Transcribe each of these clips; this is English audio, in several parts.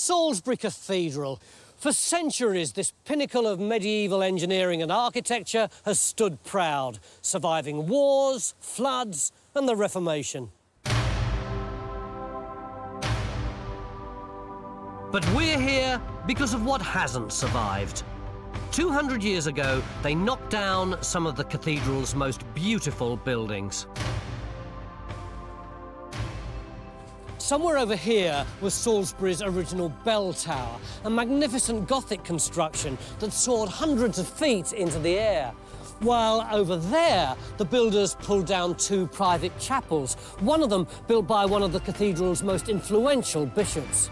Salisbury Cathedral. For centuries, this pinnacle of medieval engineering and architecture has stood proud, surviving wars, floods and the Reformation. But we're here because of what hasn't survived. 200 years ago, they knocked down some of the cathedral's most beautiful buildings. Somewhere over here was Salisbury's original bell tower, a magnificent Gothic construction that soared hundreds of feet into the air. While over there, the builders pulled down two private chapels, one of them built by one of the cathedral's most influential bishops.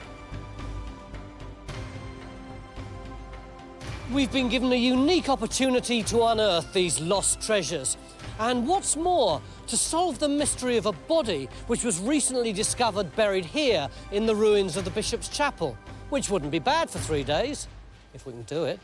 We've been given a unique opportunity to unearth these lost treasures. And what's more, to solve the mystery of a body which was recently discovered buried here in the ruins of the Bishop's Chapel, which wouldn't be bad for 3 days, if we can do it.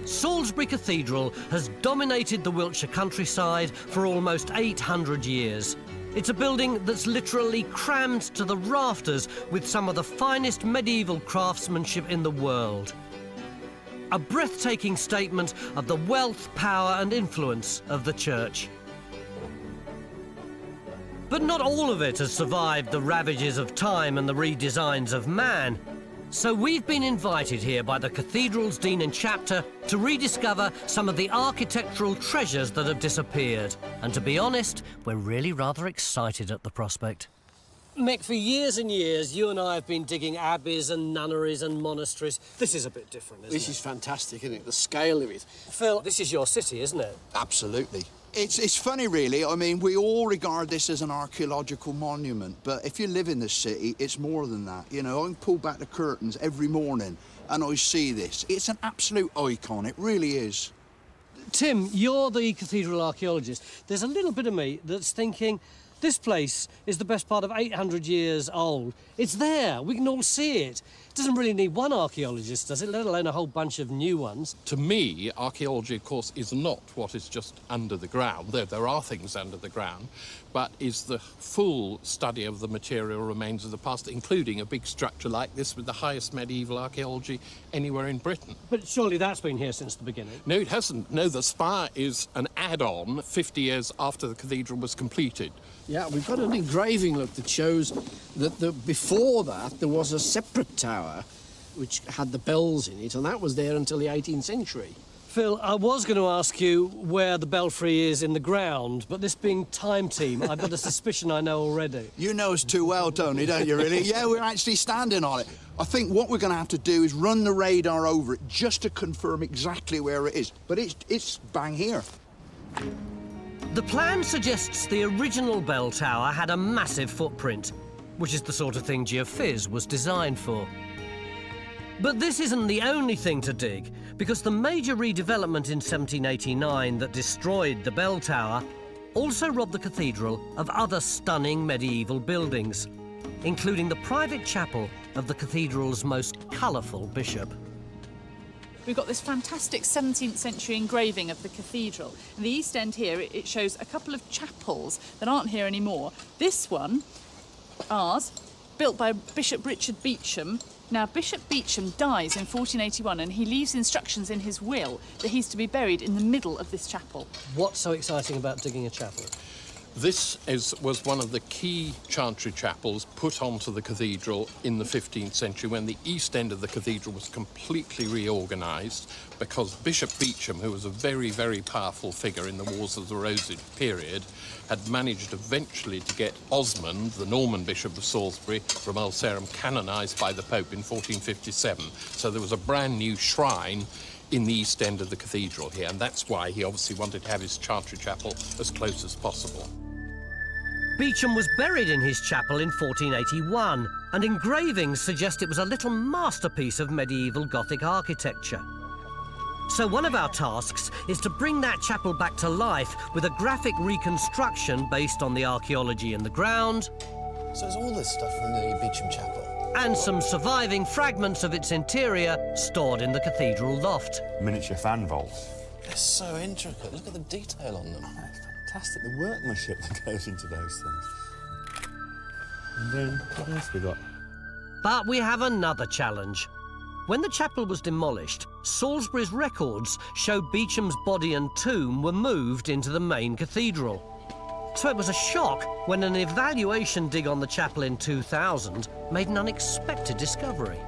Salisbury Cathedral has dominated the Wiltshire countryside for almost 800 years. It's a building that's literally crammed to the rafters with some of the finest medieval craftsmanship in the world. A breathtaking statement of the wealth, power and influence of the church. But not all of it has survived the ravages of time and the redesigns of man. So we've been invited here by the cathedral's dean and chapter to rediscover some of the architectural treasures that have disappeared. And to be honest, we're really rather excited at the prospect. Mick, for years and years, you and I have been digging abbeys and nunneries and monasteries. This is a bit different, isn't it? This is fantastic, isn't it? The scale of it. Phil, this is your city, isn't it? Absolutely. It's funny, really. I mean, we all regard this as an archaeological monument, but if you live in the city, it's more than that. You know, I can pull back the curtains every morning and I see this. It's an absolute icon, it really is. Tim, you're the cathedral archaeologist. There's a little bit of me that's thinking this place is the best part of 800 years old. It's there, we can all see it. It doesn't really need one archaeologist, does it, let alone a whole bunch of new ones? To me, archaeology, of course, is not what is just under the ground, though there are things under the ground, but is the full study of the material remains of the past, including a big structure like this with the highest medieval archaeology anywhere in Britain. But surely that's been here since the beginning? No, it hasn't. No, the spire is an add-on 50 years after the cathedral was completed. Yeah, we've got an engraving, look, that shows that before that there was a separate tower which had the bells in it, and that was there until the 18th century. Phil, I was going to ask you where the belfry is in the ground, but this being Time Team, I've got a suspicion I know already. You know us too well, Tony, don't you, really? Yeah, we're actually standing on it. I think what we're going to have to do is run the radar over it just to confirm exactly where it is. But it's bang here. The plan suggests the original bell tower had a massive footprint, which is the sort of thing Geophysics was designed for. But this isn't the only thing to dig, because the major redevelopment in 1789 that destroyed the bell tower also robbed the cathedral of other stunning medieval buildings, including the private chapel of the cathedral's most colourful bishop. We've got this fantastic 17th century engraving of the cathedral. In the east end here, it shows a couple of chapels that aren't here anymore. This one, ours, built by Bishop Richard Beauchamp. Now, Bishop Beauchamp dies in 1481 and he leaves instructions in his will that he's to be buried in the middle of this chapel. What's so exciting about digging a chapel? This was one of the key chantry chapels put onto the cathedral in the 15th century when the east end of the cathedral was completely reorganised because Bishop Beauchamp, who was a very, very powerful figure in the Wars of the Roses period, had managed eventually to get Osmond, the Norman Bishop of Salisbury, from Ulcerum, canonised by the Pope in 1457. So there was a brand new shrine in the east end of the cathedral here, and that's why he obviously wanted to have his chantry chapel as close as possible. Beauchamp was buried in his chapel in 1481, and engravings suggest it was a little masterpiece of medieval Gothic architecture. So one of our tasks is to bring that chapel back to life with a graphic reconstruction based on the archaeology in the ground So it's all this stuff from the Beauchamp Chapel. And some surviving fragments of its interior stored in the cathedral loft. Miniature fan vaults. They're so intricate. Look at the detail on them. That's fantastic, the workmanship that goes into those things. And then, what else we got? But we have another challenge. When the chapel was demolished, Salisbury's records show Beauchamp's body and tomb were moved into the main cathedral. So it was a shock when an evaluation dig on the chapel in 2000 made an unexpected discovery.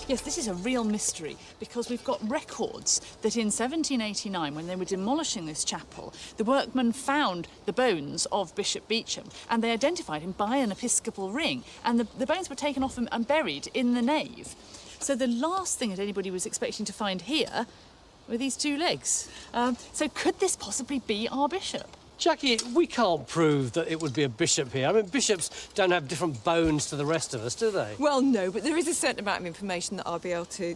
Yes, this is a real mystery because we've got records that in 1789, when they were demolishing this chapel, the workmen found the bones of Bishop Beauchamp and they identified him by an episcopal ring, and the bones were taken off and buried in the nave. So the last thing that anybody was expecting to find here were these two legs. So could this possibly be our bishop? Jackie, we can't prove that it would be a bishop here. I mean, bishops don't have different bones to the rest of us, do they? Well, no, but there is a certain amount of information that I'll be able to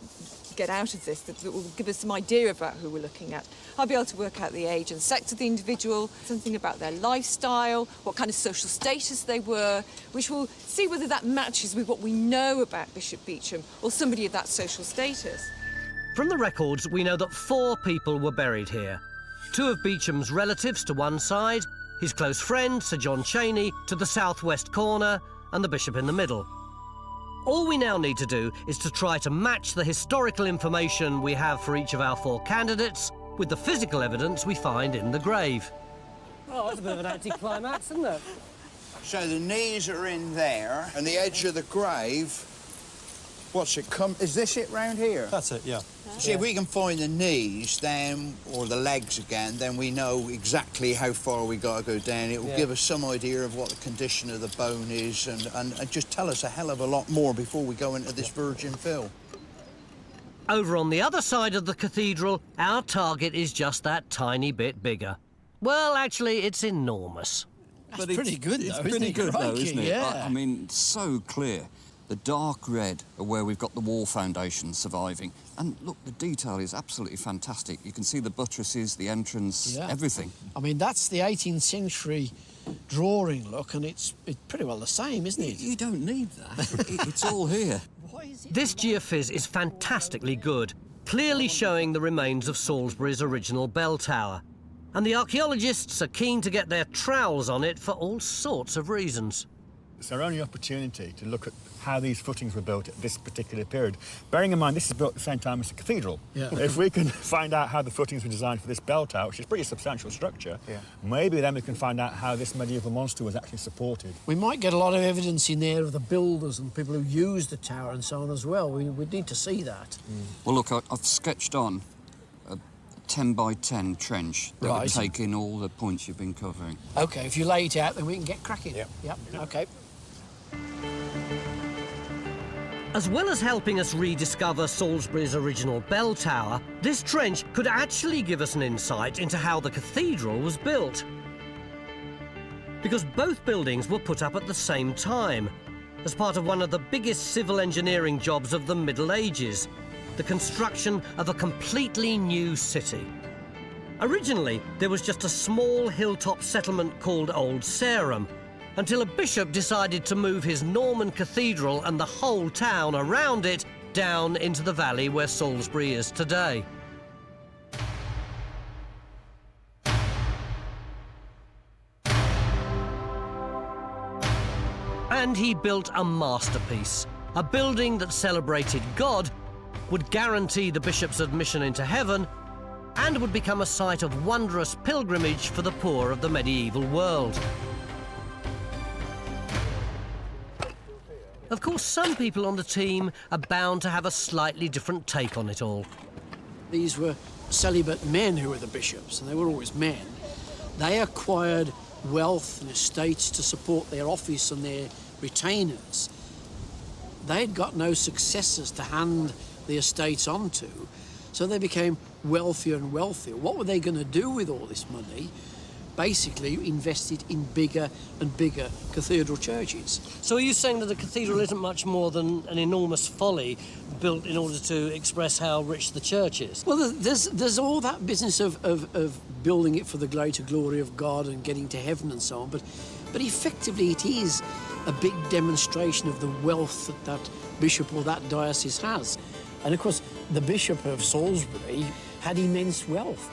get out of this that will give us some idea about who we're looking at. I'll be able to work out the age and sex of the individual, something about their lifestyle, what kind of social status they were, which will see whether that matches with what we know about Bishop Beauchamp or somebody of that social status. From the records, we know that 4 people were buried here. 2 of Beauchamp's relatives to one side, his close friend, Sir John Cheney, to the southwest corner, and the bishop in the middle. All we now need to do is to try to match the historical information we have for each of our 4 candidates with the physical evidence we find in the grave. Oh, that's a bit of an anticlimax, isn't it? So the knees are in there, and the edge of the grave. What's it come? Is this it round here? That's it, yeah. See, if we can find the knees, then, or the legs again, then we know exactly how far we got to go down. It will give us some idea of what the condition of the bone is, and just tell us a hell of a lot more before we go into this virgin fill. Over on the other side of the cathedral, our target is just that tiny bit bigger. Well, actually, it's enormous. That's pretty good, though, It's isn't pretty it? good, though, Crikey, isn't it? yeah. I mean, so clear. The dark red are where we've got the wall foundations surviving. And look, the detail is absolutely fantastic. You can see the buttresses, the entrance, everything. I mean, that's the 18th century drawing look, and it's pretty well the same, isn't it? You don't need that. It's all here. This geophys is fantastically good, clearly showing the remains of Salisbury's original bell tower. And the archaeologists are keen to get their trowels on it for all sorts of reasons. It's our only opportunity to look at how these footings were built at this particular period. Bearing in mind, this is built at the same time as the cathedral. Yeah. If we can find out how the footings were designed for this bell tower, which is a pretty substantial structure, maybe then we can find out how this medieval monster was actually supported. We might get a lot of evidence in there of the builders and people who used the tower and so on as well. We'd need to see that. Well, look, I've sketched on a 10 by 10 trench that would take in all the points you've been covering. OK, if you lay it out, then we can get cracking. Yep, OK. As well as helping us rediscover Salisbury's original bell tower, this trench could actually give us an insight into how the cathedral was built. Because both buildings were put up at the same time, as part of one of the biggest civil engineering jobs of the Middle Ages, the construction of a completely new city. Originally, there was just a small hilltop settlement called Old Sarum, until a bishop decided to move his Norman cathedral and the whole town around it down into the valley where Salisbury is today. And he built a masterpiece, a building that celebrated God, would guarantee the bishop's admission into heaven, and would become a site of wondrous pilgrimage for the poor of the medieval world. Of course, some people on the team are bound to have a slightly different take on it all. These were celibate men who were the bishops, and they were always men. They acquired wealth and estates to support their office and their retainers. They had got no successors to hand the estates on to, so they became wealthier and wealthier. What were they going to do with all this money? Basically invested in bigger and bigger cathedral churches. So are you saying that the cathedral isn't much more than an enormous folly built in order to express how rich the church is? Well, there's all that business of building it for the greater glory of God and getting to heaven and so on, but But effectively, it is a big demonstration of the wealth that that bishop or that diocese has. And of course, the Bishop of Salisbury had immense wealth.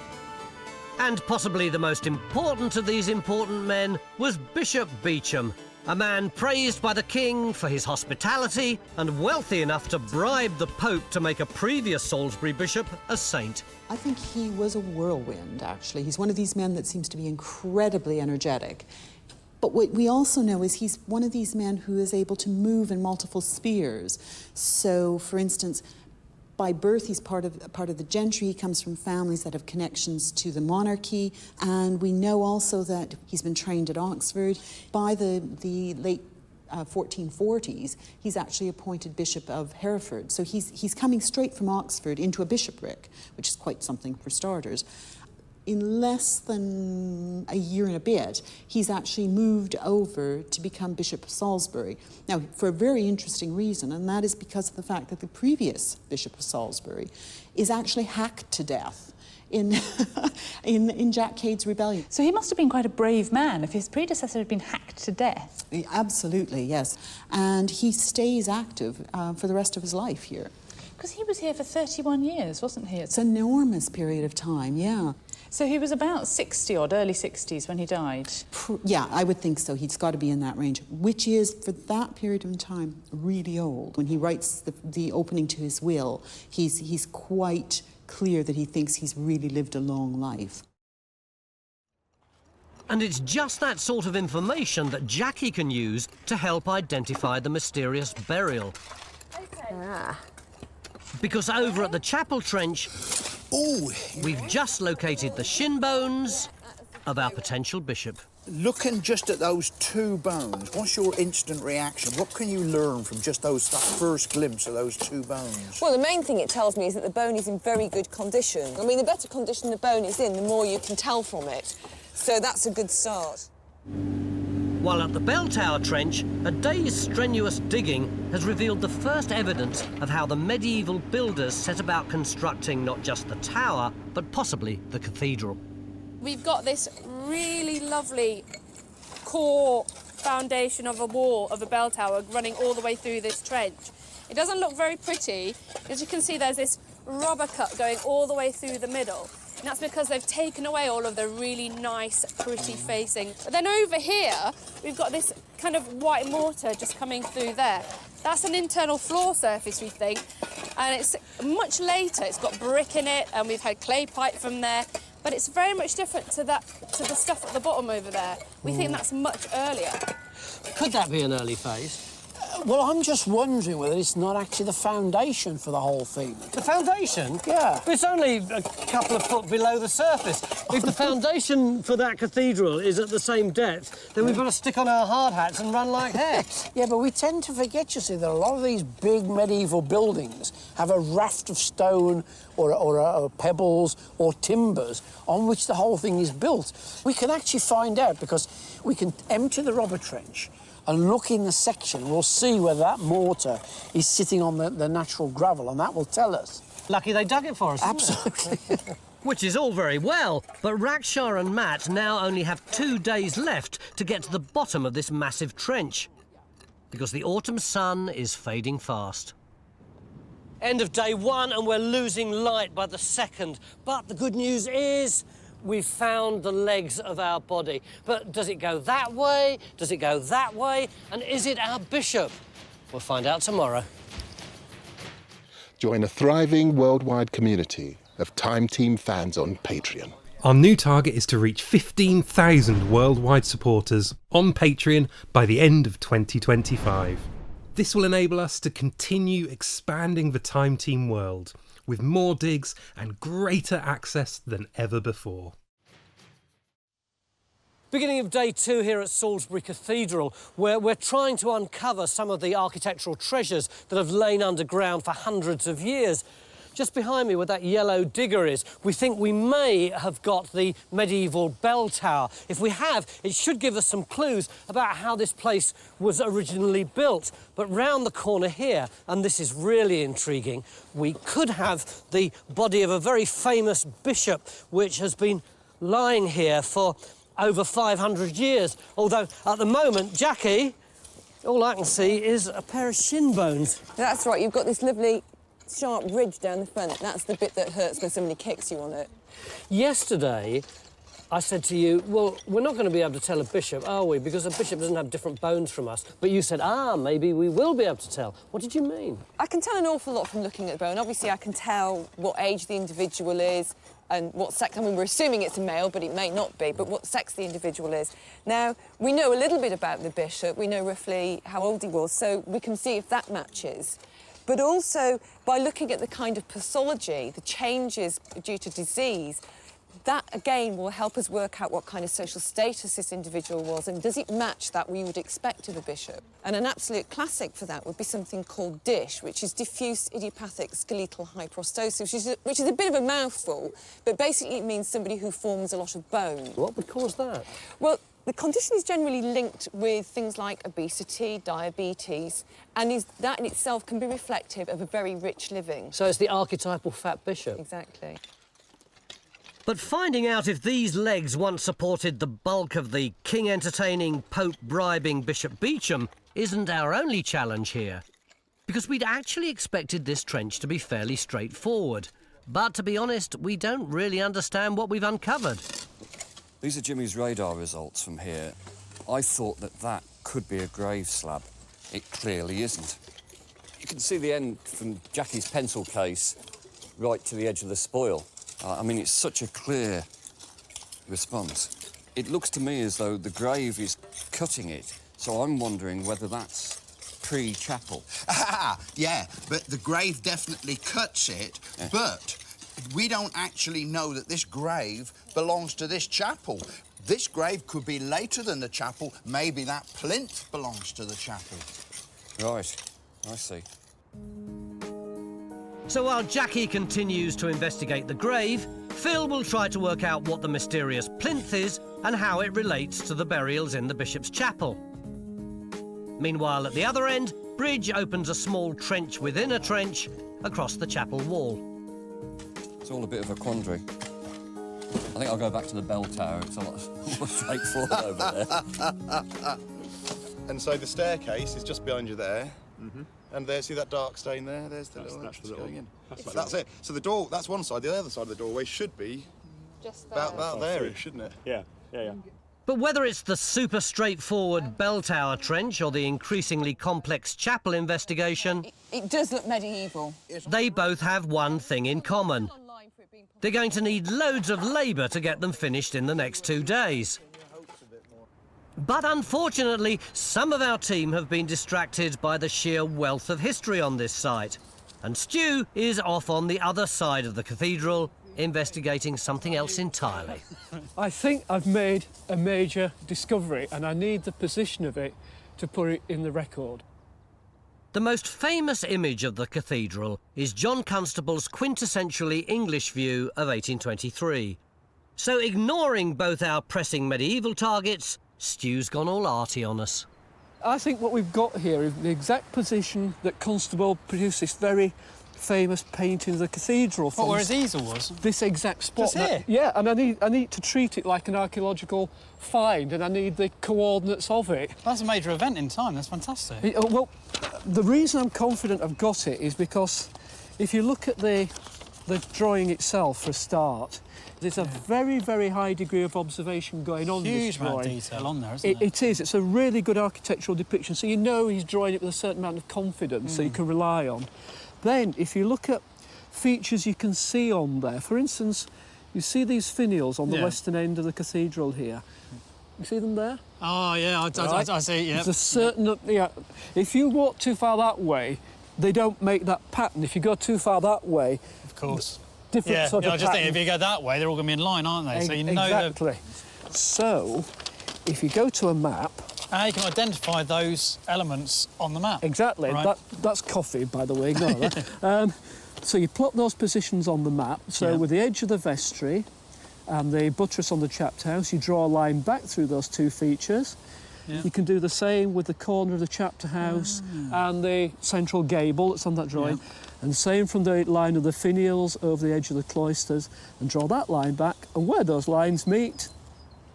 And possibly the most important of these important men was Bishop Beauchamp, a man praised by the king for his hospitality and wealthy enough to bribe the Pope to make a previous Salisbury bishop a saint. I think he was a whirlwind, actually. He's one of these men that seems to be incredibly energetic. But what we also know is he's one of these men who is able to move in multiple spheres. So, for instance, by birth, he's part of the gentry. He comes from families that have connections to the monarchy. And we know also that he's been trained at Oxford. By the late 1440s, he's actually appointed Bishop of Hereford. So he's coming straight from Oxford into a bishopric, which is quite something for starters. In less than a year and a bit, he's actually moved over to become Bishop of Salisbury. Now, for a very interesting reason, and that is because of the fact that the previous Bishop of Salisbury is actually hacked to death in Jack Cade's rebellion. So he must have been quite a brave man if his predecessor had been hacked to death. Absolutely, yes. And he stays active for the rest of his life here. Because he was here for 31 years, wasn't he? It's an enormous period of time, yeah. So he was about 60-odd, early 60s when he died? Yeah, I would think so. He's got to be in that range, which is, for that period of time, really old. When he writes the opening to his will, he's quite clear that he thinks he's really lived a long life. And it's just that sort of information that Jackie can use to help identify the mysterious burial. Ah. Because over at the chapel trench, we've just located the shin bones of our potential bishop. Looking just at those two bones, what's your instant reaction? What can you learn from just that first glimpse of those two bones? Well, the main thing it tells me is that the bone is in very good condition. I mean, the better condition the bone is in, the more you can tell from it. So that's a good start. While at the bell tower trench, a day's strenuous digging has revealed the first evidence of how the medieval builders set about constructing not just the tower, but possibly the cathedral. We've got this really lovely core foundation of a wall of a bell tower running all the way through this trench. It doesn't look very pretty. As you can see, there's this rubber cut going all the way through the middle. And that's because they've taken away all of the really nice, pretty facing. But then over here, we've got this kind of white mortar just coming through there. That's an internal floor surface, we think. And it's much later. It's got brick in it, and we've had clay pipe from there. But it's very much different to the stuff at the bottom over there. We think that's much earlier. Could that be an early phase? Well, I'm just wondering whether it's not actually the foundation for the whole thing. The foundation? Yeah. It's only a couple of foot below the surface. If the foundation for that cathedral is at the same depth, then we've got to stick on our hard hats and run like heck. Yeah, but we tend to forget, you see, that a lot of these big medieval buildings have a raft of stone or pebbles or timbers on which the whole thing is built. We can actually find out because we can empty the rubber trench and look in the section. We'll see whether that mortar is sitting on the natural gravel, and that will tell us. Lucky they dug it for us. Absolutely. Which is all very well, but Raksha and Matt now only have 2 days left to get to the bottom of this massive trench, because the autumn sun is fading fast. End of day one, and we're losing light by the second. But the good news is we've found the legs of our body. But does it go that way? Does it go that way? And is it our bishop? We'll find out tomorrow. Join a thriving worldwide community of Time Team fans on Patreon. Our new target is to reach 15,000 worldwide supporters on Patreon by the end of 2025. This will enable us to continue expanding the Time Team world with more digs and greater access than ever before. Beginning of day two here at Salisbury Cathedral, where we're trying to uncover some of the architectural treasures that have lain underground for hundreds of years. Just behind me where that yellow digger is, we think we may have got the medieval bell tower. If we have, it should give us some clues about how this place was originally built. But round the corner here, and this is really intriguing, we could have the body of a very famous bishop which has been lying here for over 500 years. Although, at the moment, Jackie, all I can see is a pair of shin bones. That's right, you've got this lovely sharp ridge down the front. That's the bit that hurts when somebody kicks you on it. Yesterday, I said to you, well, we're not going to be able to tell a bishop, are we? Because a bishop doesn't have different bones from us. But you said, maybe we will be able to tell. What did you mean? I can tell an awful lot from looking at the bone. Obviously, I can tell what age the individual is and what sex. I mean, we're assuming it's a male, but it may not be, but what sex the individual is. Now, we know a little bit about the bishop. We know roughly how old he was, so we can see if that matches. But also, by looking at the kind of pathology, the changes due to disease, that, again, will help us work out what kind of social status this individual was and does it match that we would expect of a bishop. And an absolute classic for that would be something called DISH, which is diffuse idiopathic skeletal hyperostosis, which is a bit of a mouthful, but basically it means somebody who forms a lot of bone. What would cause that? Well, the condition is generally linked with things like obesity, diabetes, and that in itself can be reflective of a very rich living. So it's the archetypal fat bishop? Exactly. But finding out if these legs once supported the bulk of the king-entertaining, Pope-bribing Bishop Beauchamp isn't our only challenge here, because we'd actually expected this trench to be fairly straightforward. But to be honest, we don't really understand what we've uncovered. These are Jimmy's radar results from here. I thought that could be a grave slab. It clearly isn't. You can see the end from Jackie's pencil case right to the edge of the spoil. I mean, it's such a clear response. It looks to me as though the grave is cutting it, so I'm wondering whether that's pre-chapel. Yeah, but the grave definitely cuts it, but we don't actually know that this grave belongs to this chapel. This grave could be later than the chapel. Maybe that plinth belongs to the chapel. Right, I see. So while Jackie continues to investigate the grave, Phil will try to work out what the mysterious plinth is and how it relates to the burials in the bishop's chapel. Meanwhile, at the other end, Bridge opens a small trench within a trench across the chapel wall. It's all a bit of a quandary. I think I'll go back to the bell tower. It's a lot more straightforward over there. And so the staircase is just behind you there. Mm-hmm. And there, see that dark stain there? There's the little entrance going in. That's it. So the door, that's one side. The other side of the doorway should be just about there, shouldn't it? Yeah. But whether it's the super straightforward bell tower trench or the increasingly complex chapel investigation, It does look medieval. they both have one thing in common. They're going to need loads of labour to get them finished in the next 2 days. But unfortunately, some of our team have been distracted by the sheer wealth of history on this site. And Stu is off on the other side of the cathedral, investigating something else entirely. I think I've made a major discovery, and I need the position of it to put it in the record. The most famous image of the cathedral is John Constable's quintessentially English view of 1823. So ignoring both our pressing medieval targets, Stu's gone all arty on us. I think what we've got here is the exact position that Constable produced this very famous painting of the cathedral from. Where his easel was? This exact spot. Just here? Yeah, and I need to treat it like an archaeological find, and I need the coordinates of it. That's a major event in time. That's fantastic. Well, the reason I'm confident I've got it is because if you look at the drawing itself for a start, there's a very, very high degree of observation going on in this drawing. Huge amount of detail on there, isn't It is. It's a really good architectural depiction, so you know he's drawing it with a certain amount of confidence that you can rely on. Then, if you look at features you can see on there, for instance, you see these finials on the western end of the cathedral here. You see them there? Oh, yeah, I see, yeah. There's a certain... if you walk too far that way, they don't make that pattern. If you go too far that way... Of course. Different sort of I just think if you go that way, they're all going to be in line, aren't they? So you know exactly. So, if you go to a map... And you can identify those elements on the map. Exactly. Right. That's coffee, by the way, ignore that. So you plot those positions on the map. So with the edge of the vestry and the buttress on the chapter house, you draw a line back through those two features. Yeah. You can do the same with the corner of the chapter house and the central gable that's on that drawing. Yeah. And same from the line of the finials over the edge of the cloisters, and draw that line back. And where those lines meet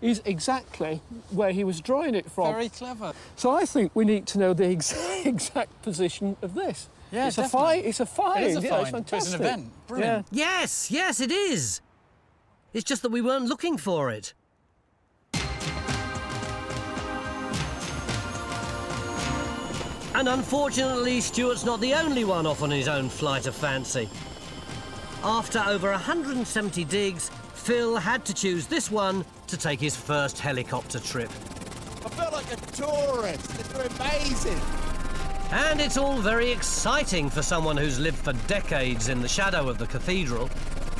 is exactly where he was drawing it from. Very clever. So I think we need to know the exact position of this. Yeah, it's definitely. It's a find. It is a Yeah, find. it's It's an fantastic. event. Brilliant. Yes, yes, it is. It's just that we weren't looking for it. And unfortunately, Stuart's not the only one off on his own flight of fancy. After over 170 digs, Phil had to choose this one to take his first helicopter trip. I felt like a tourist. They're amazing. And it's all very exciting for someone who's lived for decades in the shadow of the cathedral.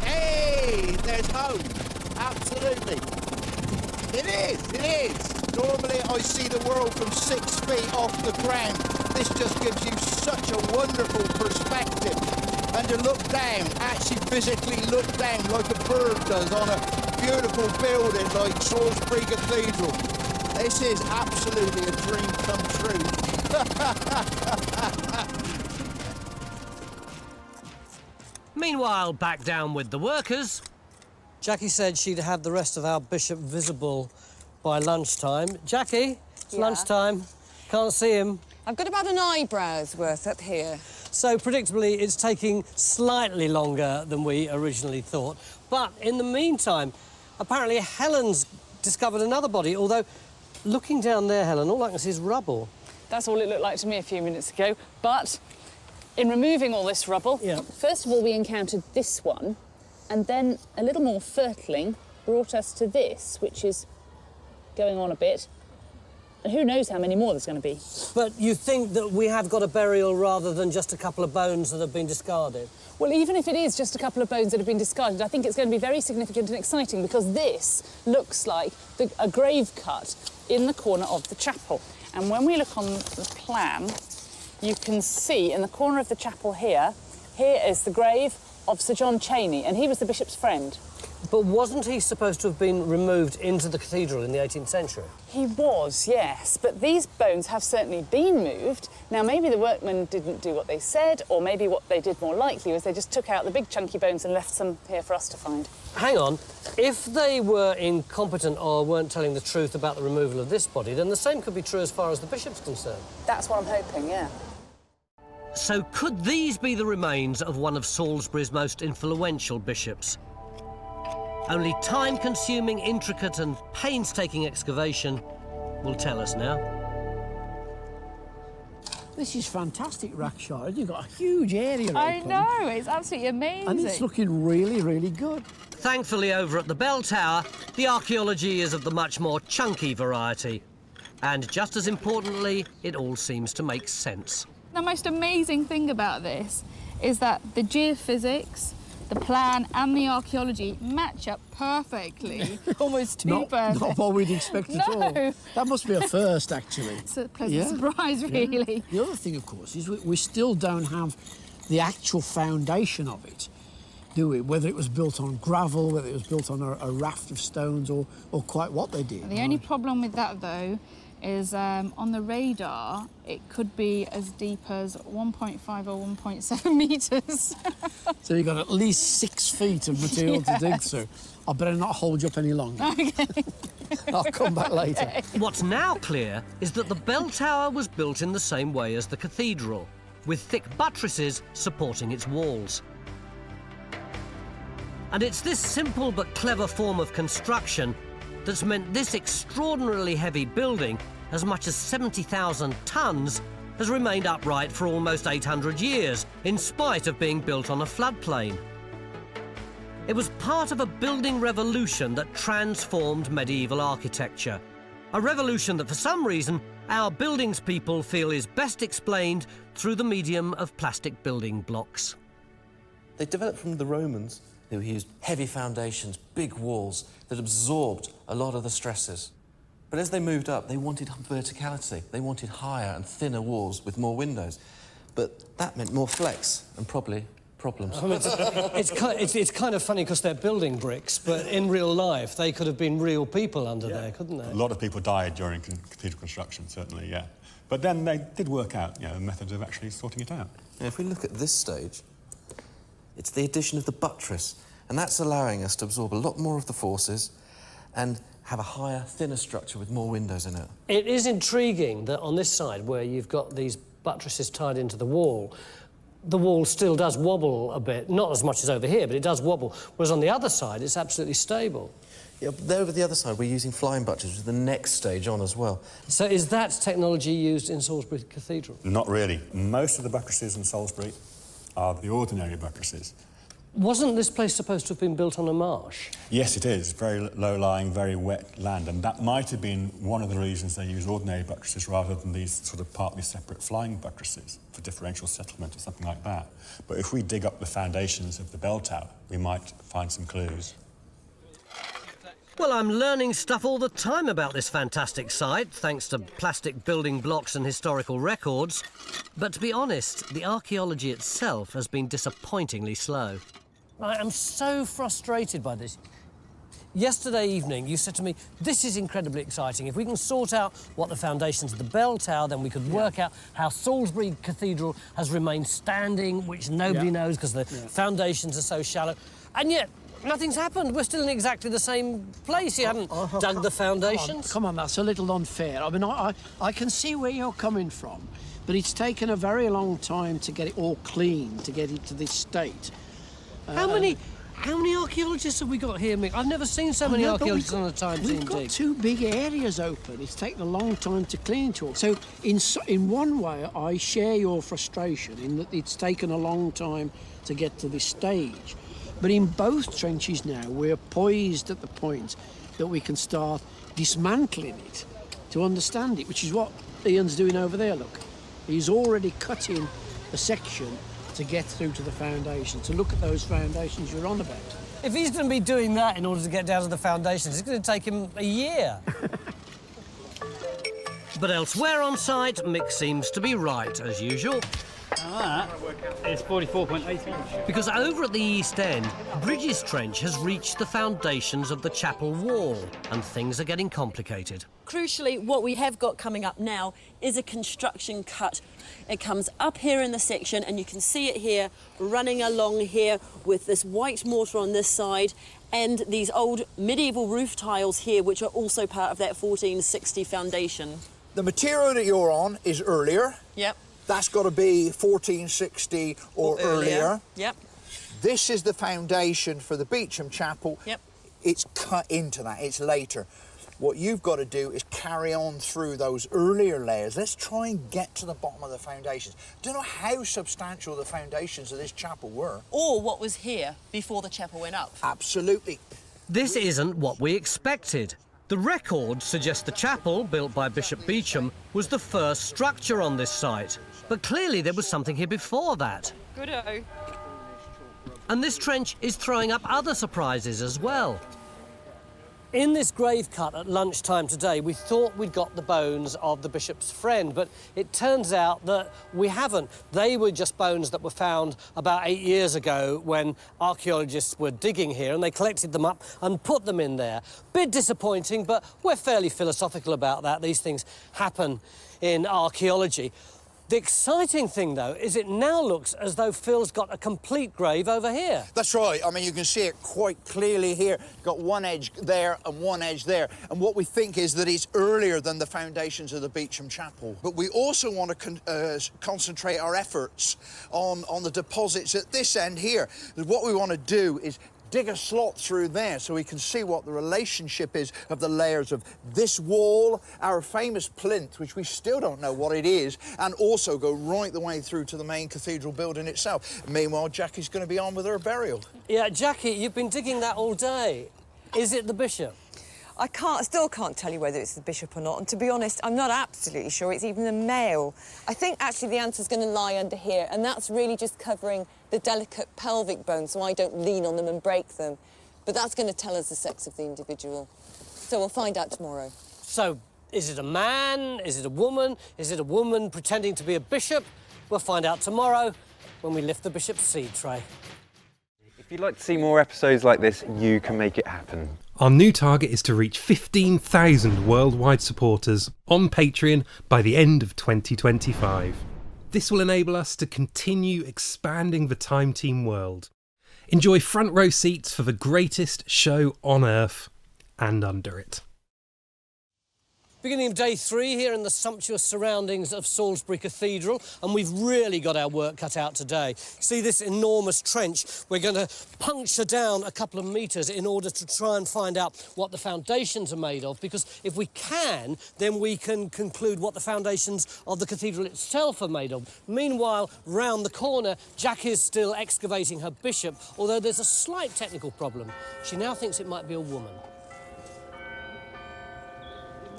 Hey, there's home. Absolutely. It is. Normally I see the world from 6 feet off the ground. This just gives you such a wonderful perspective. And to look down, actually physically look down like a bird does on a beautiful building like Salisbury Cathedral. This is absolutely a dream come true. Meanwhile, back down with the workers. Jackie said she'd have the rest of our bishop visible by lunchtime. Jackie, it's lunchtime. Can't see him. I've got about an eyebrow's worth up here. So, predictably, it's taking slightly longer than we originally thought. But in the meantime, apparently Helen's discovered another body, although looking down there, Helen, all I can see is rubble. That's all it looked like to me a few minutes ago. But in removing all this rubble, first of all, we encountered this one, and then a little more fertling brought us to this, which is going on a bit. And who knows how many more there's going to be. But you think that we have got a burial rather than just a couple of bones that have been discarded? Well, even if it is just a couple of bones that have been discarded, I think it's going to be very significant and exciting because this looks like a grave cut in the corner of the chapel. And when we look on the plan, you can see in the corner of the chapel here is the grave of Sir John Cheney, and he was the bishop's friend. But wasn't he supposed to have been removed into the cathedral in the 18th century? He was, yes, but these bones have certainly been moved. Now, maybe the workmen didn't do what they said, or maybe what they did more likely was they just took out the big chunky bones and left some here for us to find. Hang on, if they were incompetent or weren't telling the truth about the removal of this body, then the same could be true as far as the bishop's concerned. That's what I'm hoping, yeah. So could these be the remains of one of Salisbury's most influential bishops? Only time-consuming, intricate and painstaking excavation will tell us now. This is fantastic, Rackshire. You've got a huge area I open. know, it's absolutely amazing. And it's looking really, really good. Thankfully, over at the bell tower, the archaeology is of the much more chunky variety. And just as importantly, it all seems to make sense. The most amazing thing about this is that the geophysics, the plan and the archaeology match up perfectly. Almost too perfect. Not what we'd expect at all. That must be a first, actually. It's a pleasant surprise, really. The other thing, of course, is we still don't have the actual foundation of it, do we? Whether it was built on gravel, whether it was built on a raft of stones, or quite what they did. The only problem with that, though, is on the radar, it could be as deep as 1.5 or 1.7 metres. So you've got at least 6 feet of material to dig through. I better not hold you up any longer. Okay. I'll come back later. What's now clear is that the bell tower was built in the same way as the cathedral, with thick buttresses supporting its walls. And it's this simple but clever form of construction that's meant this extraordinarily heavy building, as much as 70,000 tonnes, has remained upright for almost 800 years, in spite of being built on a floodplain. It was part of a building revolution that transformed medieval architecture. A revolution that, for some reason, our buildings people feel is best explained through the medium of plastic building blocks. They developed from the Romans, who used heavy foundations, big walls that absorbed a lot of the stresses. But as they moved up, they wanted verticality. They wanted higher and thinner walls with more windows. But that meant more flex and probably problems. It's kind of funny because they're building bricks, but in real life, they could have been real people under there, couldn't they? A lot of people died during cathedral construction, certainly, yeah. But then they did work out, methods of actually sorting it out. Now, if we look at this stage, it's the addition of the buttress, and that's allowing us to absorb a lot more of the forces and have a higher, thinner structure with more windows in it. It is intriguing that on this side, where you've got these buttresses tied into the wall still does wobble a bit. Not as much as over here, but it does wobble. Whereas on the other side, it's absolutely stable. Yeah, but over the other side, we're using flying buttresses, the next stage on as well. So is that technology used in Salisbury Cathedral? Not really. Most of the buttresses in Salisbury are the ordinary buttresses. Wasn't this place supposed to have been built on a marsh? Yes, it is. Very low-lying, very wet land, and that might have been one of the reasons they use ordinary buttresses rather than these sort of partly separate flying buttresses for differential settlement or something like that. But if we dig up the foundations of the bell tower, we might find some clues. Well, I'm learning stuff all the time about this fantastic site, thanks to plastic building blocks and historical records. But to be honest, the archaeology itself has been disappointingly slow. I am so frustrated by this. Yesterday evening, you said to me, this is incredibly exciting. If we can sort out what the foundations of the bell tower, then we could work out how Salisbury Cathedral has remained standing, which nobody knows because the foundations are so shallow. And yet, nothing's happened. We're still in exactly the same place. You haven't dug the foundations. Come on, that's a little unfair. I mean, I can see where you're coming from, but it's taken a very long time to get it all clean, to get it to this state. How many archaeologists have we got here, Mick? I've never seen so many archaeologists on a time team dig. We've got two big areas open. It's taken a long time to clean it all. So in one way, I share your frustration in that it's taken a long time to get to this stage. But in both trenches now, we're poised at the point that we can start dismantling it to understand it, which is what Ian's doing over there, look. He's already cutting a section to get through to the foundation, to look at those foundations you're on about. If he's going to be doing that in order to get down to the foundations, it's going to take him a year. But elsewhere on site, Mick seems to be right, as usual. That is 44.8 inches. Because over at the East End, Bridges Trench has reached the foundations of the chapel wall, and things are getting complicated. Crucially, what we have got coming up now is a construction cut. It comes up here in the section, and you can see it here, running along here with this white mortar on this side, and these old medieval roof tiles here, which are also part of that 1460 foundation. The material that you're on is earlier. Yep. That's got to be 1460 or earlier. Yep. This is the foundation for the Beauchamp Chapel. Yep. It's cut into that, it's later. What you've got to do is carry on through those earlier layers. Let's try and get to the bottom of the foundations. Don't know how substantial the foundations of this chapel were. Or what was here before the chapel went up. Absolutely. This isn't what we expected. The records suggest the chapel, built by Bishop Beauchamp, was the first structure on this site. But clearly there was something here before that. Good-o. And this trench is throwing up other surprises as well. In this grave cut at lunchtime today, we thought we'd got the bones of the bishop's friend, but it turns out that we haven't. They were just bones that were found about 8 years ago when archaeologists were digging here, and they collected them up and put them in there. Bit disappointing, but we're fairly philosophical about that. These things happen in archaeology. The exciting thing, though, is it now looks as though Phil's got a complete grave over here. That's right. I mean, you can see it quite clearly here. Got one edge there and one edge there. And what we think is that it's earlier than the foundations of the Beauchamp Chapel. But we also want to concentrate our efforts on the deposits at this end here. What we want to do is dig a slot through there so we can see what the relationship is of the layers of this wall, our famous plinth, which we still don't know what it is, and also go right the way through to the main cathedral building itself. Meanwhile, Jackie's going to be on with her burial. Yeah, Jackie, you've been digging that all day. Is it the bishop? I still can't tell you whether it's the bishop or not, and to be honest, I'm not absolutely sure it's even a male. I think actually the answer's going to lie under here, and that's really just covering the delicate pelvic bones so I don't lean on them and break them. But that's going to tell us the sex of the individual. So we'll find out tomorrow. So, is it a man? Is it a woman? Is it a woman pretending to be a bishop? We'll find out tomorrow when we lift the bishop's seed tray. If you'd like to see more episodes like this, you can make it happen. Our new target is to reach 15,000 worldwide supporters on Patreon by the end of 2025. This will enable us to continue expanding the Time Team world. Enjoy front row seats for the greatest show on Earth and under it. Beginning of day 3 here in the sumptuous surroundings of Salisbury Cathedral, and we've really got our work cut out today. See this enormous trench? We're going to puncture down a couple of metres in order to try and find out what the foundations are made of, because if we can, then we can conclude what the foundations of the cathedral itself are made of. Meanwhile, round the corner, Jack is still excavating her bishop, although there's a slight technical problem. She now thinks it might be a woman.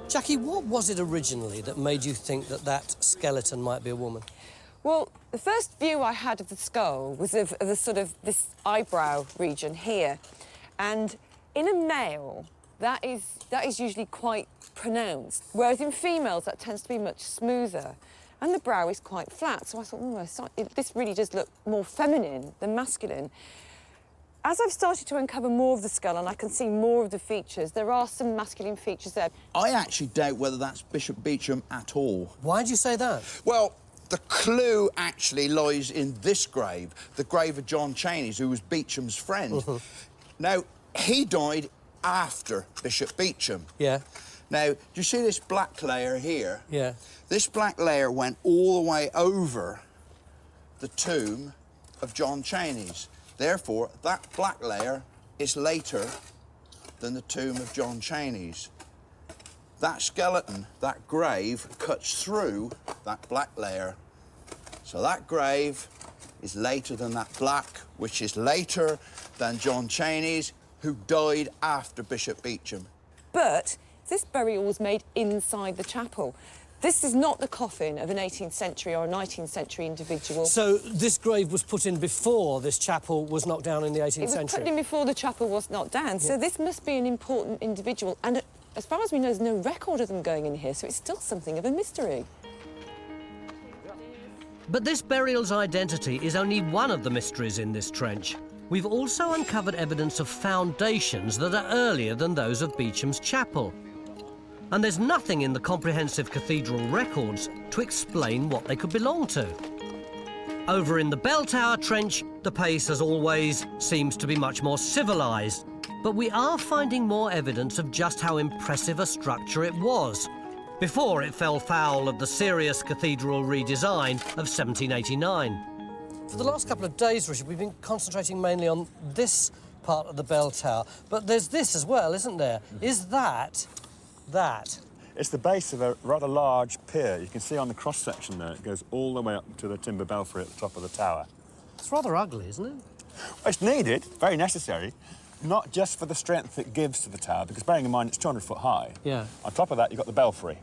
Jackie, what was it originally that made you think that that skeleton might be a woman? Well, the first view I had of the skull was of the sort of this eyebrow region here. And in a male, that is usually quite pronounced, whereas in females that tends to be much smoother. And the brow is quite flat, so I thought, oh, this really does look more feminine than masculine. As I've started to uncover more of the skull and I can see more of the features, there are some masculine features there. I actually doubt whether that's Bishop Beauchamp at all. Why do you say that? Well, the clue actually lies in this grave, the grave of John Chaney's, who was Beauchamp's friend. Now, he died after Bishop Beauchamp. Yeah. Now, do you see this black layer here? Yeah. This black layer went all the way over the tomb of John Chaney's. Therefore, that black layer is later than the tomb of John Chaney's. That skeleton, that grave, cuts through that black layer. So that grave is later than that black, which is later than John Chaney's, who died after Bishop Beauchamp. But this burial was made inside the chapel. This is not the coffin of an 18th century or a 19th century individual. So this grave was put in before this chapel was knocked down in the 18th century? It was put in before the chapel was knocked down, yeah. So this must be an important individual. And as far as we know, there's no record of them going in here, so it's still something of a mystery. But this burial's identity is only one of the mysteries in this trench. We've also uncovered evidence of foundations that are earlier than those of Beauchamp's chapel. And there's nothing in the comprehensive cathedral records to explain what they could belong to. Over in the bell tower trench, the pace, as always, seems to be much more civilised. But we are finding more evidence of just how impressive a structure it was, before it fell foul of the serious cathedral redesign of 1789. For the last couple of days, Richard, we've been concentrating mainly on this part of the bell tower. But there's this as well, isn't there? Is that? It's the base of a rather large pier. You can see on the cross-section there, it goes all the way up to the timber belfry at the top of the tower. It's rather ugly, isn't it? It's needed, very necessary, not just for the strength it gives to the tower, because bearing in mind it's 200 foot high. Yeah. On top of that, you've got the belfry.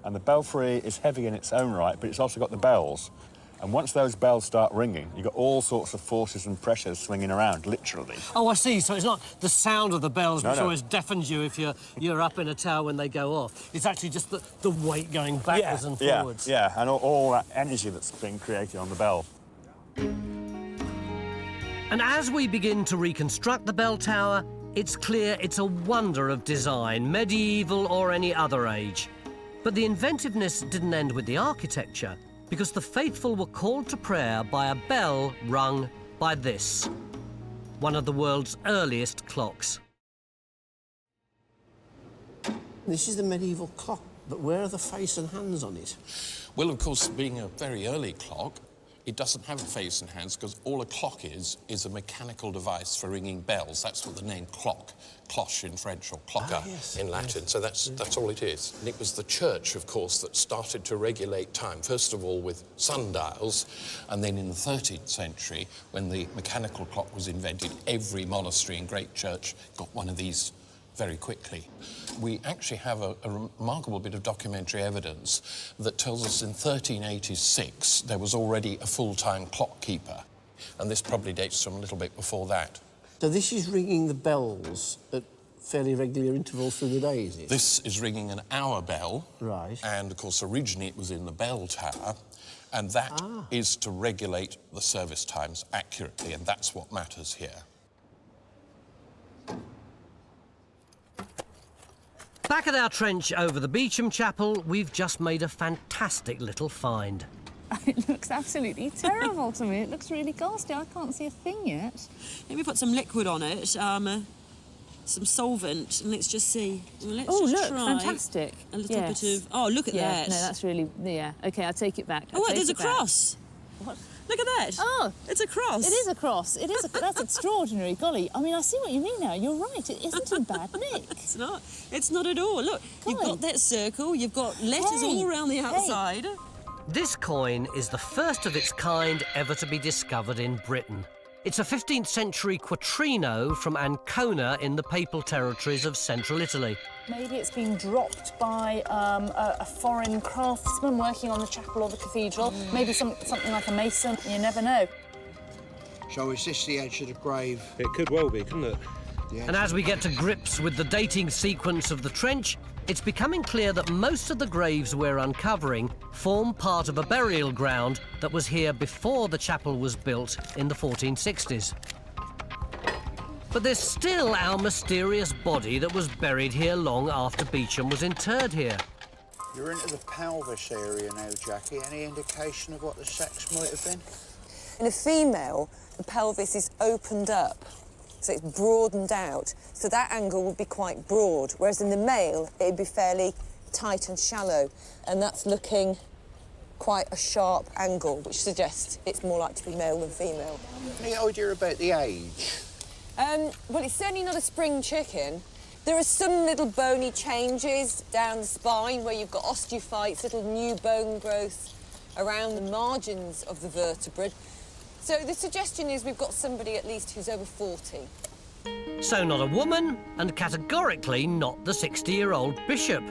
And the belfry is heavy in its own right, but it's also got the bells. And once those bells start ringing, you've got all sorts of forces and pressures swinging around, literally. Oh, I see. So it's not the sound of the bells, which No. always deafens you if you're up in a tower when they go off. It's actually just the weight going backwards and forwards. Yeah, and all that energy that's being created on the bell. And as we begin to reconstruct the bell tower, it's clear it's a wonder of design, medieval or any other age. But the inventiveness didn't end with the architecture, because the faithful were called to prayer by a bell rung by this, one of the world's earliest clocks. This is the medieval clock, but where are the face and hands on it? Well, of course, being a very early clock, it doesn't have a face and hands because all a clock is a mechanical device for ringing bells. That's what the name clock, cloche in French, or clocker in Latin. So that's all it is. And it was the church, of course, that started to regulate time, first of all with sundials, and then in the 13th century, when the mechanical clock was invented, every monastery and great church got one of these very quickly. We actually have a remarkable bit of documentary evidence that tells us in 1386 there was already a full-time clock keeper, and this probably dates from a little bit before that. So this is ringing the bells at fairly regular intervals through the day, is it? This is ringing an hour bell. Right. And, of course, originally it was in the bell tower, and that is to regulate the service times accurately, and that's what matters here. Back at our trench over the Beauchamp Chapel, we've just made a fantastic little find. It looks absolutely terrible to me. It looks really ghastly. I can't see a thing yet. Let me put some liquid on it. some solvent, and let's just see. Well, let's Oh, just look, try fantastic. a little bit of... Oh, look at yeah, that. No, that's really... Yeah, OK, I'll take it back. Oh, wait, there's a cross. What? Look at that. Oh. It's a cross. It is a cross. It is. That's extraordinary. Golly, I mean, I see what you mean now. You're right. It isn't in bad nick. It's not. It's not at all. Look, you've got that circle. You've got letters all around the outside. This coin is the first of its kind ever to be discovered in Britain. It's a 15th century quattrino from Ancona in the Papal territories of central Italy. Maybe it's been dropped by a foreign craftsman working on the chapel or the cathedral. Maybe something like a mason. You never know. So is this the edge of the grave? It could well be, couldn't it? And as we get to grips with the dating sequence of the trench, it's becoming clear that most of the graves we're uncovering form part of a burial ground that was here before the chapel was built in the 1460s. But there's still our mysterious body that was buried here long after Beauchamp was interred here. You're into the pelvis area now, Jackie. Any indication of what the sex might have been? In a female, the pelvis is opened up, so it's broadened out, so that angle would be quite broad, whereas in the male, it'd be fairly tight and shallow, and that's looking quite a sharp angle, which suggests it's more likely to be male than female. Any idea about the age? Well, it's certainly not a spring chicken. There are some little bony changes down the spine where you've got osteophytes, little new bone growth around the margins of the vertebrae. So the suggestion is we've got somebody at least who's over 40. So not a woman, and categorically not the 60-year-old bishop.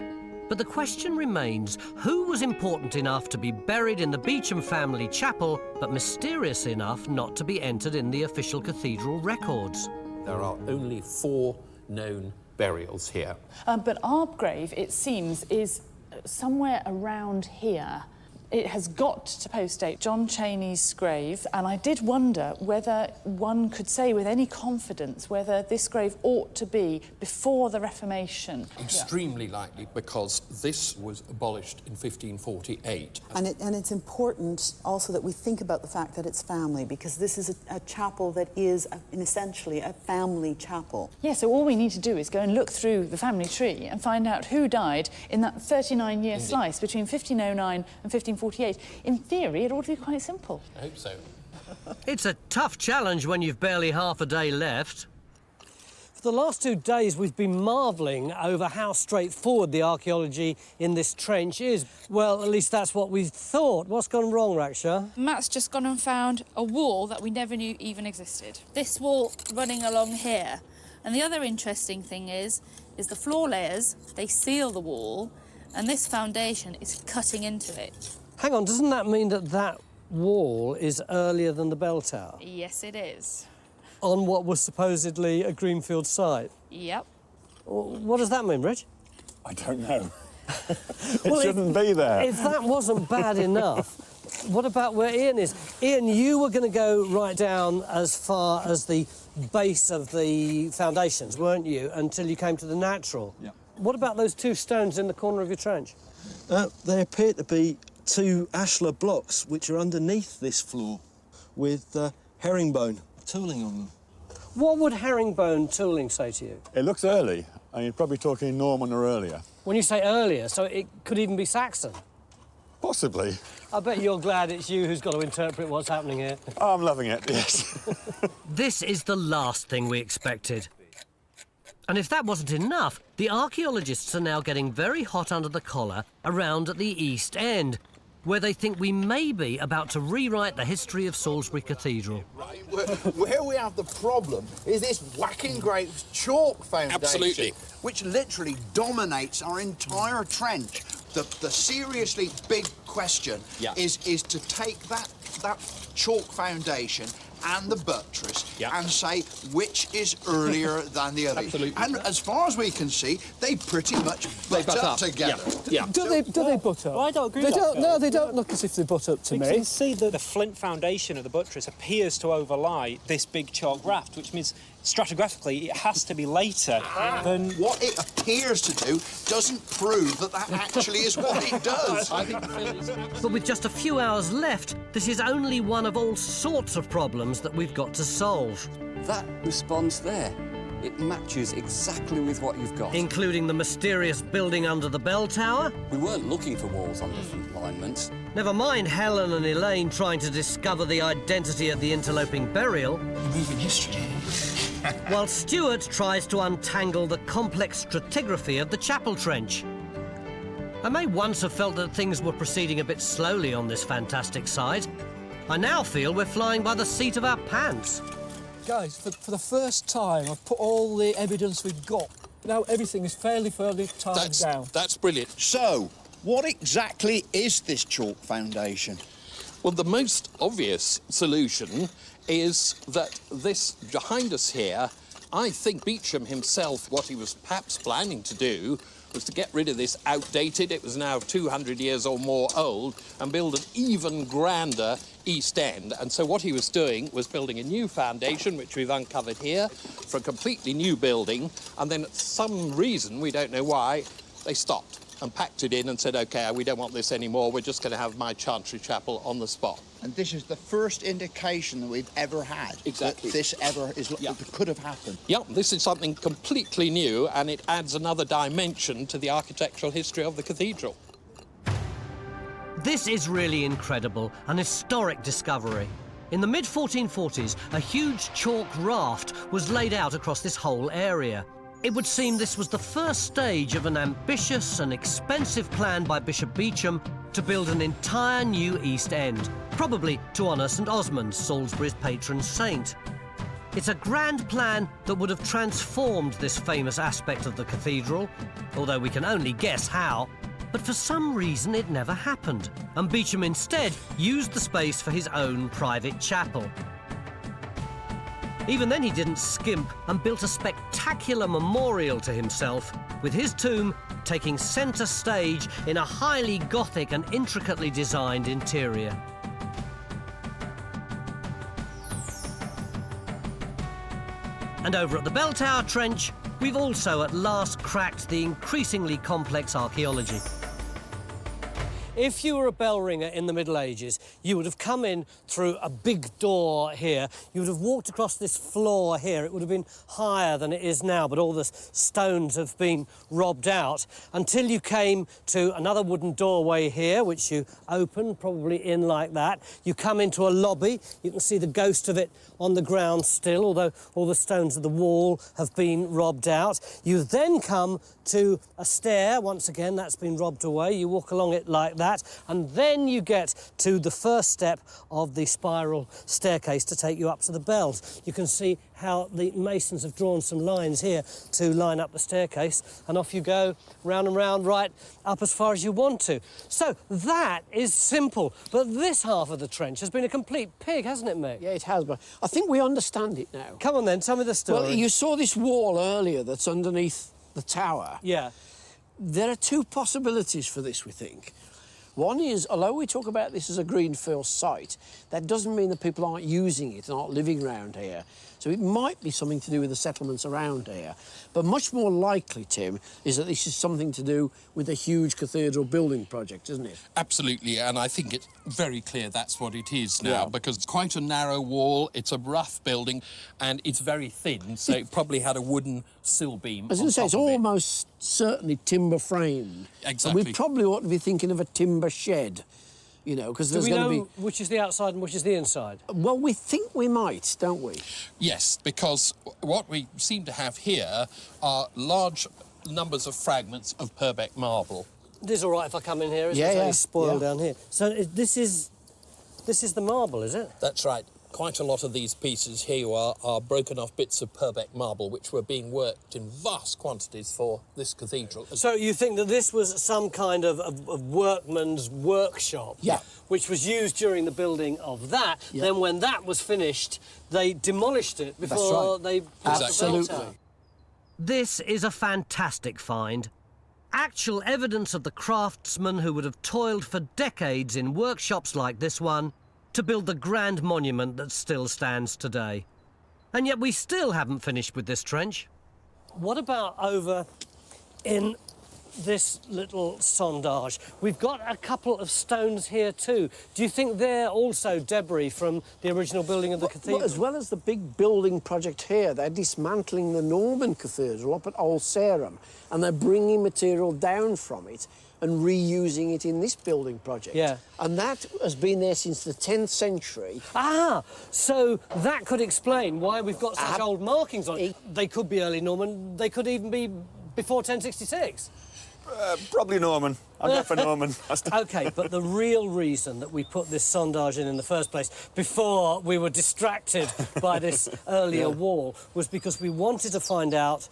But the question remains, who was important enough to be buried in the Beauchamp family chapel, but mysterious enough not to be entered in the official cathedral records? There are only 4 known burials here. But our grave, it seems, is somewhere around here. It has got to post-date John Cheney's grave, and I did wonder whether one could say with any confidence whether this grave ought to be before the Reformation. Extremely likely, because this was abolished in 1548. And it's important also that we think about the fact that it's family, because this is a chapel that is essentially a family chapel. Yeah, so all we need to do is go and look through the family tree and find out who died in that 39-year slice between 1509 and 1548. In theory, it ought to be quite simple. I hope so. It's a tough challenge when you've barely half a day left. For the last 2 days, we've been marvelling over how straightforward the archaeology in this trench is. Well, at least that's what we thought. What's gone wrong, Raksha? Matt's just gone and found a wall that we never knew even existed. This wall running along here. And the other interesting thing is the floor layers, they seal the wall, and this foundation is cutting into it. Hang on, doesn't that mean that that wall is earlier than the bell tower? Yes, it is. On what was supposedly a greenfield site? Yep. What does that mean, Rich? I don't know. Well, shouldn't be there. If that wasn't bad enough, what about where Ian is? Ian, you were going to go right down as far as the base of the foundations, weren't you, until you came to the natural? Yeah. What about those 2 stones in the corner of your trench? They appear to be 2 ashlar blocks which are underneath this floor with herringbone tooling on them. What would herringbone tooling say to you? It looks early. I mean, you're probably talking Norman or earlier. When you say earlier, so it could even be Saxon? Possibly. I bet you're glad it's you who's got to interpret what's happening here. Oh, I'm loving it, yes. This is the last thing we expected. And if that wasn't enough, the archaeologists are now getting very hot under the collar around at the East End, where they think we may be about to rewrite the history of Salisbury Cathedral. Right, where we have the problem is this whacking great chalk foundation. Absolutely. Which literally dominates our entire trench. The seriously big question is to take that chalk foundation and the buttress and say which is earlier than the other. Absolutely. And as far as we can see, they pretty much butt up together. Do they butt up? Well, I don't agree They with don't. that, No, Phil. they don't look as if they butt up to You me. can see that the flint foundation of the buttress appears to overlie this big chalk raft, which means stratigraphically it has to be later than... What it appears to do doesn't prove that actually is what it does. But with just a few hours left, this is only one of all sorts of problems that we've got to solve. That response there, It matches exactly with what you've got. Including the mysterious building under the bell tower. We weren't looking for walls on different alignments. Never mind Helen and Elaine trying to discover the identity of the interloping burial. Moving history. While Stuart tries to untangle the complex stratigraphy of the chapel trench. I may once have felt that things were proceeding a bit slowly on this fantastic site. I now feel we're flying by the seat of our pants. Guys, for the first time, I've put all the evidence we've got. Now everything is fairly tied down. That's brilliant. So, what exactly is this chalk foundation? Well, the most obvious solution is that this behind us here, I think Beecham himself, what he was perhaps planning to do was to get rid of this outdated, it was now 200 years or more old, and build an even grander East End. And so what he was doing was building a new foundation, which we've uncovered here, for a completely new building, and then at some reason, we don't know why, they stopped and packed it in and said, OK, we don't want this anymore, we're just going to have my Chantry Chapel on the spot. And this is the first indication that we've ever had Exactly. that this ever could have happened. Yep, this is something completely new, and it adds another dimension to the architectural history of the cathedral. This is really incredible, an historic discovery. In the mid-1440s, a huge chalk raft was laid out across this whole area. It would seem this was the first stage of an ambitious and expensive plan by Bishop Beecham to build an entire new East End, probably to honour St Osmund, Salisbury's patron saint. It's a grand plan that would have transformed this famous aspect of the cathedral, although we can only guess how. But for some reason it never happened, and Beecham instead used the space for his own private chapel. Even then he didn't skimp and built a spectacular memorial to himself, with his tomb taking centre stage in a highly Gothic and intricately designed interior. And over at the Bell Tower Trench, we've also at last cracked the increasingly complex archaeology. If you were a bell ringer in the Middle Ages, you would have come in through a big door here. You would have walked across this floor here. It would have been higher than it is now, but all the stones have been robbed out until you came to another wooden doorway here, which you open, probably in like that. You come into a lobby. You can see the ghost of it on the ground still, although all the stones of the wall have been robbed out. You then come to a stair. Once again, that's been robbed away. You walk along it like that, and then you get to the first step of the spiral staircase to take you up to the bells. You can see how the masons have drawn some lines here to line up the staircase, and off you go, round and round, right up as far as you want to. So that is simple, but this half of the trench has been a complete pig, hasn't it, mate? Yeah, it has, but I think we understand it now. Come on then, tell me the story. Well, you saw this wall earlier that's underneath the tower. Yeah. There are two possibilities for this, we think. One is, although we talk about this as a greenfield site, that doesn't mean that people aren't using it and aren't living around here. So it might be something to do with the settlements around here. But much more likely, Tim, is that this is something to do with the huge cathedral building project, isn't it? Absolutely, and I think it's very clear that's what it is now, Yeah. because it's quite a narrow wall, it's a rough building, and it's very thin, so it probably had a wooden sill beam. I was going to say, it's almost certainly timber framed. Exactly. And we probably ought to be thinking of a timber shed, you know, because Do there's we going know to be... which is the outside and which is the inside? Well, we think we might, don't we? Yes, because what we seem to have here are large numbers of fragments of Purbeck marble. It is all right if I come in here, isn't Yeah, it? It's yeah, only spoiled yeah. down here. So this is the marble, is it? That's right. Quite a lot of these pieces here are broken off bits of Purbeck marble, which were being worked in vast quantities for this cathedral. So you think that this was some kind of workman's workshop? Yeah. Which was used during the building of that. Yeah. Then when that was finished, they demolished it before they... put up the Absolutely. bell tower. This is a fantastic find. Actual evidence of the craftsmen who would have toiled for decades in workshops like this one to build the grand monument that still stands today. And yet we still haven't finished with this trench. What about over in this little sondage. We've got a couple of stones here too. Do you think they're also debris from the original building of the cathedral? Well, as well as the big building project here, they're dismantling the Norman cathedral up at Old Sarum, and they're bringing material down from it and reusing it in this building project. Yeah. And that has been there since the 10th century. Ah, so that could explain why we've got such old markings on it. They could be early Norman, they could even be before 1066. Probably Norman. I'll go for Norman. OK, but the real reason that we put this sondage in the first place, before we were distracted by this earlier wall, was because we wanted to find out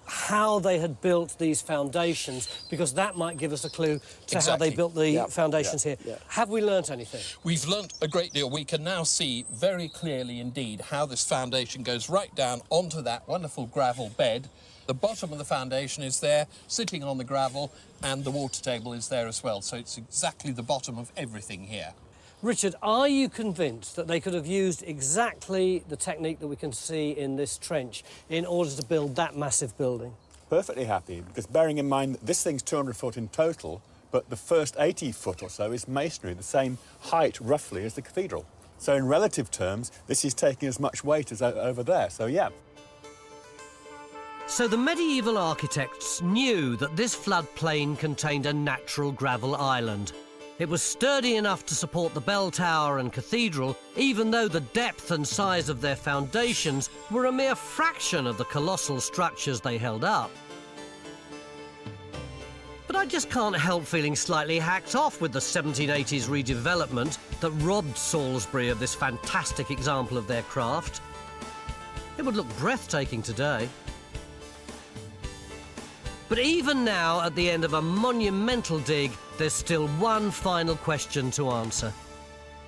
how they had built these foundations, because that might give us a clue to how they built the foundations here. Have we learnt anything? We've learnt a great deal. We can now see very clearly indeed how this foundation goes right down onto that wonderful gravel bed. The bottom of the foundation is there, sitting on the gravel, and the water table is there as well. So it's exactly the bottom of everything here. Richard, are you convinced that they could have used exactly the technique that we can see in this trench in order to build that massive building? Perfectly happy, because bearing in mind that this thing's 200 foot in total, but the first 80 foot or so is masonry, the same height roughly as the cathedral. So in relative terms, this is taking as much weight as over there, so yeah. So the medieval architects knew that this floodplain contained a natural gravel island. It was sturdy enough to support the bell tower and cathedral, even though the depth and size of their foundations were a mere fraction of the colossal structures they held up. But I just can't help feeling slightly hacked off with the 1780s redevelopment that robbed Salisbury of this fantastic example of their craft. It would look breathtaking today. But even now, at the end of a monumental dig, there's still one final question to answer.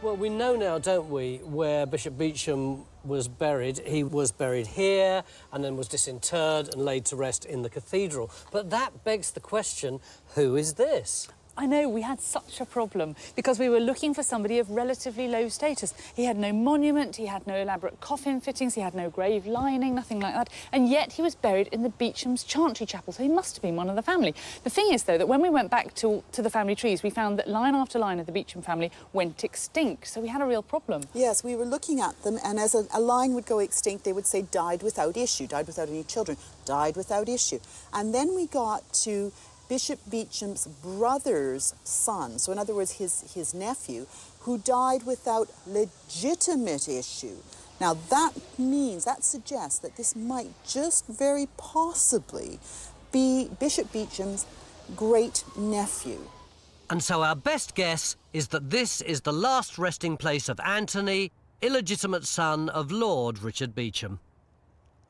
Well, we know now, don't we, where Bishop Beauchamp was buried. He was buried here and then was disinterred and laid to rest in the cathedral. But that begs the question, who is this? I know, we had such a problem because we were looking for somebody of relatively low status. He had no monument, he had no elaborate coffin fittings, he had no grave lining, nothing like that, and yet he was buried in the Beauchamp's Chantry Chapel, so he must have been one of the family. The thing is, though, that when we went back to the family trees, we found that line after line of the Beauchamp family went extinct, so we had a real problem. Yes, we were looking at them, and as a line would go extinct, they would say died without issue, died without any children, died without issue. And then we got to Bishop Beauchamp's brother's son, so in other words his nephew, who died without legitimate issue. Now that suggests that this might just very possibly be Bishop Beauchamp's great nephew. And so our best guess is that this is the last resting place of Anthony, illegitimate son of Lord Richard Beauchamp.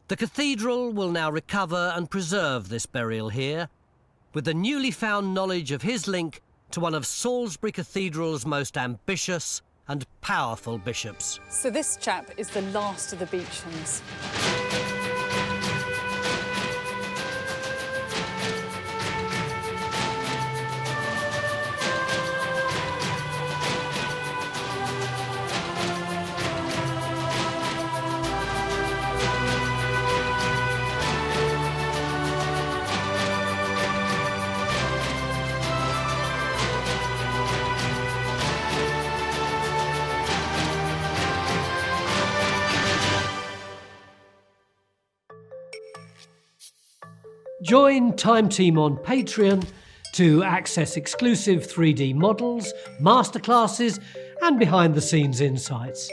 The cathedral will now recover and preserve this burial here, with the newly found knowledge of his link to one of Salisbury Cathedral's most ambitious and powerful bishops. So this chap is the last of the Beauchamps. Join Time Team on Patreon to access exclusive 3D models, masterclasses and behind-the-scenes insights.